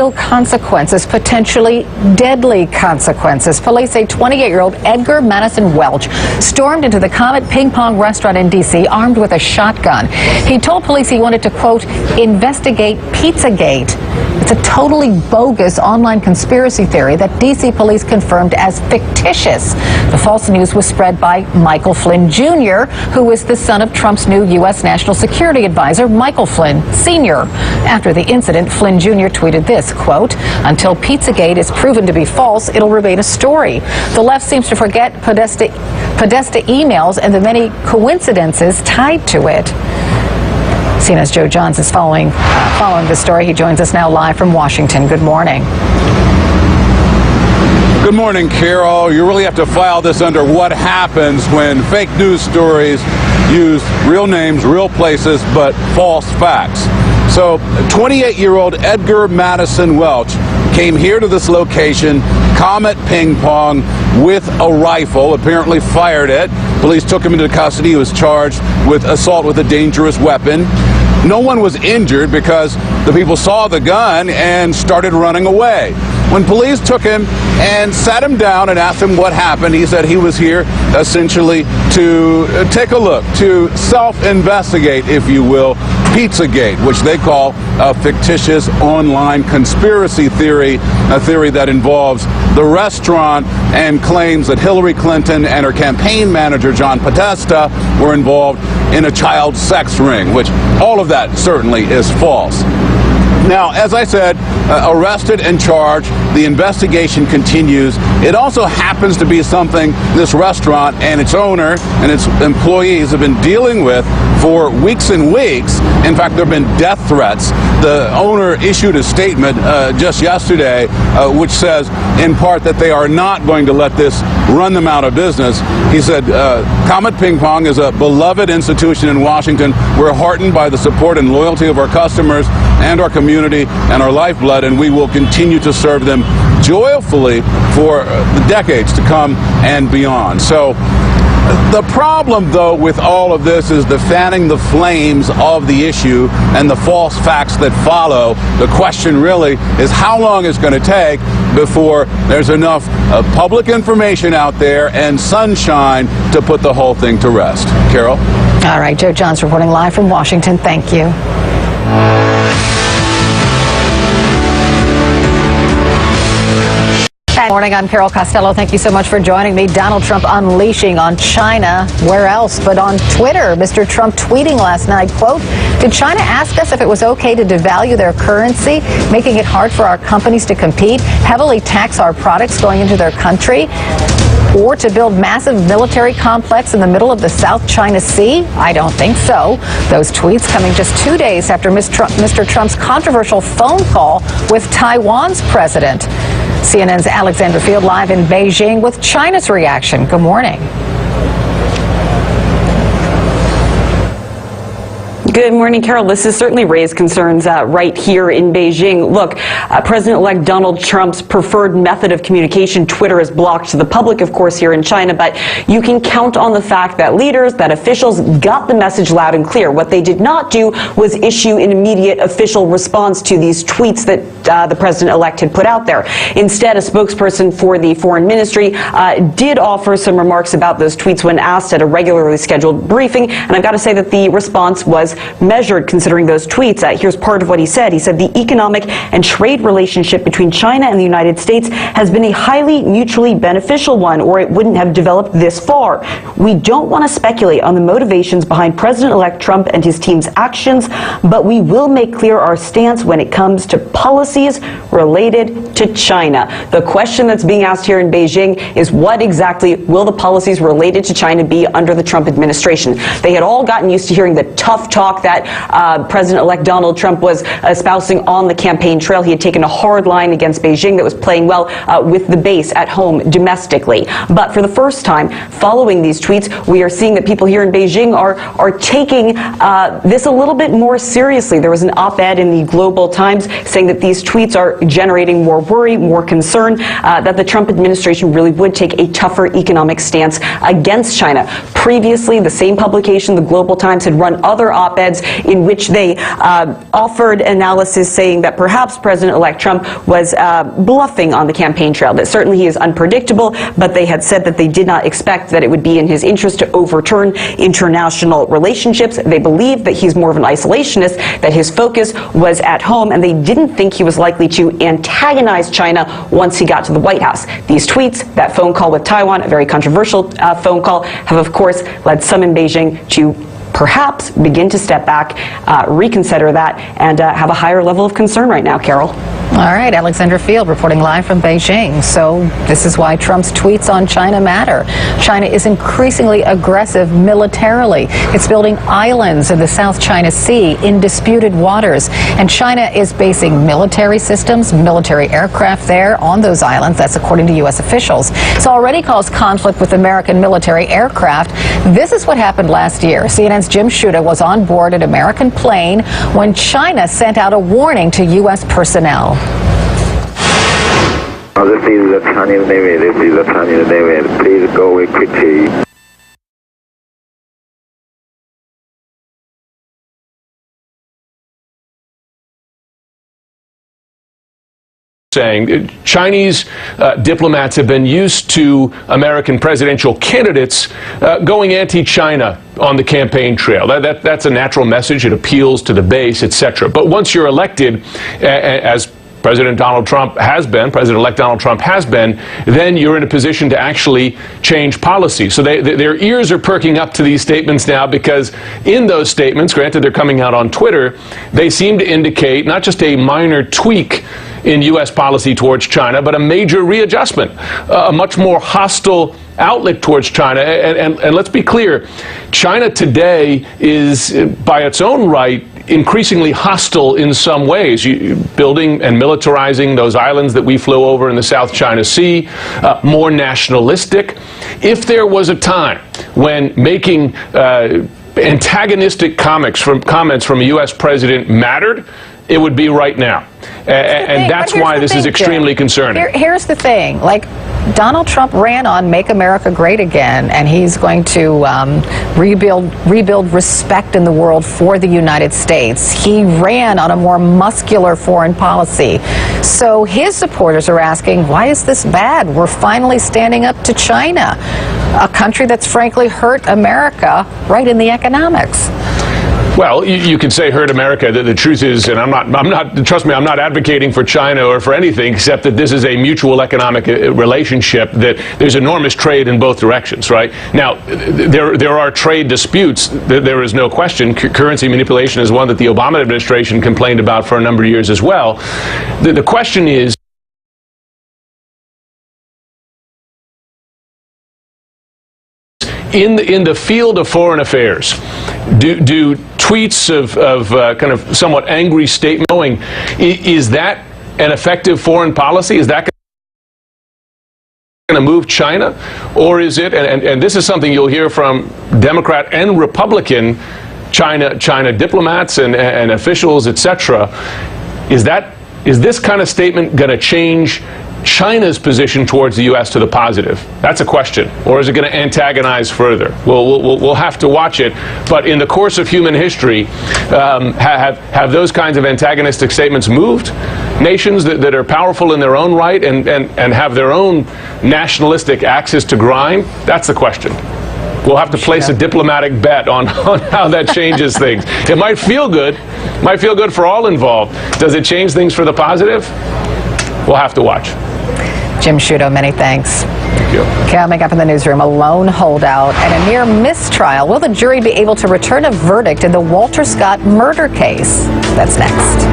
real consequences, potentially deadly consequences. Police say 28-year-old Edgar Madison Welch stormed into the Comet Ping Pong restaurant in D.C. armed with a shotgun. He told police he wanted to, quote, investigate Pizzagate. It's a totally bogus online conspiracy theory that D.C. police confirmed as fictitious. The false news was spread by Michael Flynn Jr., who is the son of Trump's new U.S. National Security Advisor, Michael Flynn Sr. After the incident, Flynn Jr. tweeted this, quote, until Pizzagate is proven to be false, it'll remain a story. The left seems to forget Podesta emails and the many coincidences tied to it. CNN's Joe Johns is following this story. He joins us now live from Washington. Good morning. Good morning, Carol. You really have to file this under what happens when fake news stories use real names, real places, but false facts. So 28-year-old Edgar Madison Welch came here to this location, Comet Ping Pong, with a rifle, apparently fired it. Police took him into custody. He was charged with assault with a dangerous weapon. No one was injured because the people saw the gun and started running away. When police took him and sat him down and asked him what happened, he said he was here essentially to take a look, to self-investigate, if you will, Pizzagate, which they call a fictitious online conspiracy theory, a theory that involves the restaurant and claims that Hillary Clinton and her campaign manager, John Podesta, were involved in a child sex ring, which all of that certainly is false. Now, as I said, arrested and charged, the investigation continues. It also happens to be something this restaurant and its owner and its employees have been dealing with for weeks and weeks. In fact, there have been death threats. The owner issued a statement just yesterday which says, in part, that they are not going to let this run them out of business. He said, Comet Ping Pong is a beloved institution in Washington. We're heartened by the support and loyalty of our customers and our community and our lifeblood, and we will continue to serve them joyfully for the decades to come and beyond. So the problem, though, with all of this is the fanning the flames of the issue and the false facts that follow. The question really is how long it's going to take before there's enough public information out there and sunshine to put the whole thing to rest. Carol? All right, Joe Johns reporting live from Washington. Thank you. Good morning, I'm Carol Costello. Thank you so much for joining me. Donald Trump unleashing on China. Where else but on Twitter? Mr. Trump tweeting last night, quote, did China ask us if it was okay to devalue their currency, making it hard for our companies to compete, heavily tax our products going into their country, or to build massive military complex in the middle of the South China Sea? I don't think so. Those tweets coming just 2 days after Mr. Trump's controversial phone call with Taiwan's president. CNN's Alexandra Field live in Beijing with China's reaction. Good morning. Good morning, Carol. This has certainly raised concerns right here in Beijing. Look, President-elect Donald Trump's preferred method of communication, Twitter, is blocked to the public, of course, here in China. But you can count on the fact that leaders, that officials got the message loud and clear. What they did not do was issue an immediate official response to these tweets that the president-elect had put out there. Instead, a spokesperson for the foreign ministry did offer some remarks about those tweets when asked at a regularly scheduled briefing. And I've got to say that the response was measured considering those tweets. Here's part of what he said. He said the economic and trade relationship between China and the United States has been a highly mutually beneficial one, or it wouldn't have developed this far. We don't want to speculate on the motivations behind President-elect Trump and his team's actions, but we will make clear our stance when it comes to policies related to China. The question that's being asked here in Beijing is what exactly will the policies related to China be under the Trump administration? They had all gotten used to hearing the tough talk that President-elect Donald Trump was espousing on the campaign trail. He had taken a hard line against Beijing that was playing well with the base at home domestically. But for the first time, following these tweets, we are seeing that people here in Beijing are taking this a little bit more seriously. There was an op-ed in the Global Times saying that these tweets are generating more worry, more concern, that the Trump administration really would take a tougher economic stance against China. Previously, the same publication, the Global Times, had run other op-eds op-eds in which they offered analysis saying that perhaps President-elect Trump was bluffing on the campaign trail, that certainly he is unpredictable, but they had said that they did not expect that it would be in his interest to overturn international relationships. They believe that he's more of an isolationist, that his focus was at home, and they didn't think he was likely to antagonize China once he got to the White House. These tweets, that phone call with Taiwan, a very controversial phone call, have of course led some in Beijing to perhaps begin to step back, reconsider that, and have a higher level of concern right now, Carol. All right, Alexandra Field reporting live from Beijing. So this is why Trump's tweets on China matter. China is increasingly aggressive militarily. It's building islands in the South China Sea in disputed waters. And China is basing military systems, military aircraft there on those islands. That's according to U.S. officials. It's already caused conflict with American military aircraft. This is what happened last year. CNN's Jim Sciutto was on board an American plane when China sent out a warning to U.S. personnel. This is the Chinese Navy. This is the Chinese Navy. Please go away quickly. Saying Chinese diplomats have been used to American presidential candidates going anti-China on the campaign trail. That's a natural message. It appeals to the base, etc. But once you're elected, as President-elect Donald Trump has been, then you're in a position to actually change policy. So their ears are perking up to these statements now, because in those statements, granted they're coming out on Twitter, they seem to indicate not just a minor tweak in U.S. policy towards China, but a major readjustment, a much more hostile outlet towards China. And let's be clear, China today is, by its own right, increasingly hostile in some ways, building and militarizing those islands that we flew over in the South China Sea, more nationalistic. If there was a time when making antagonistic comments from a U.S. president mattered, it would be right now. And that's why this is extremely concerning. Here's the thing. Like, Donald Trump ran on Make America Great Again, and he's going to rebuild respect in the world for the United States. He ran on a more muscular foreign policy. So his supporters are asking, why is this bad? We're finally standing up to China, a country that's frankly hurt America right in the economics. Well, you could say hurt America. The truth is, and trust me, I'm not advocating for China or for anything, except that this is a mutual economic relationship, that there's enormous trade in both directions, right? Now, there are trade disputes. There is no question. Currency manipulation is one that the Obama administration complained about for a number of years as well. The question is, in the field of foreign affairs, do tweets of kind of somewhat angry statement going, is that an effective foreign policy? Is that going to move China? Or is it, and this is something you'll hear from Democrat and Republican China diplomats and officials, etc., is this kind of statement going to change China's position towards the U.S. to the positive? That's a question. Or is it going to antagonize further? We'll have to watch it. But in the course of human history, have those kinds of antagonistic statements moved nations that are powerful in their own right and have their own nationalistic axis to grind? That's the question. We'll have to place a diplomatic bet on how that changes things. It might feel good for all involved. Does it change things for the positive? We'll have to watch. Jim Sciutto, many thanks. Thank you. Coming up in the newsroom, a lone holdout and a near mistrial. Will the jury be able to return a verdict in the Walter Scott murder case? That's next.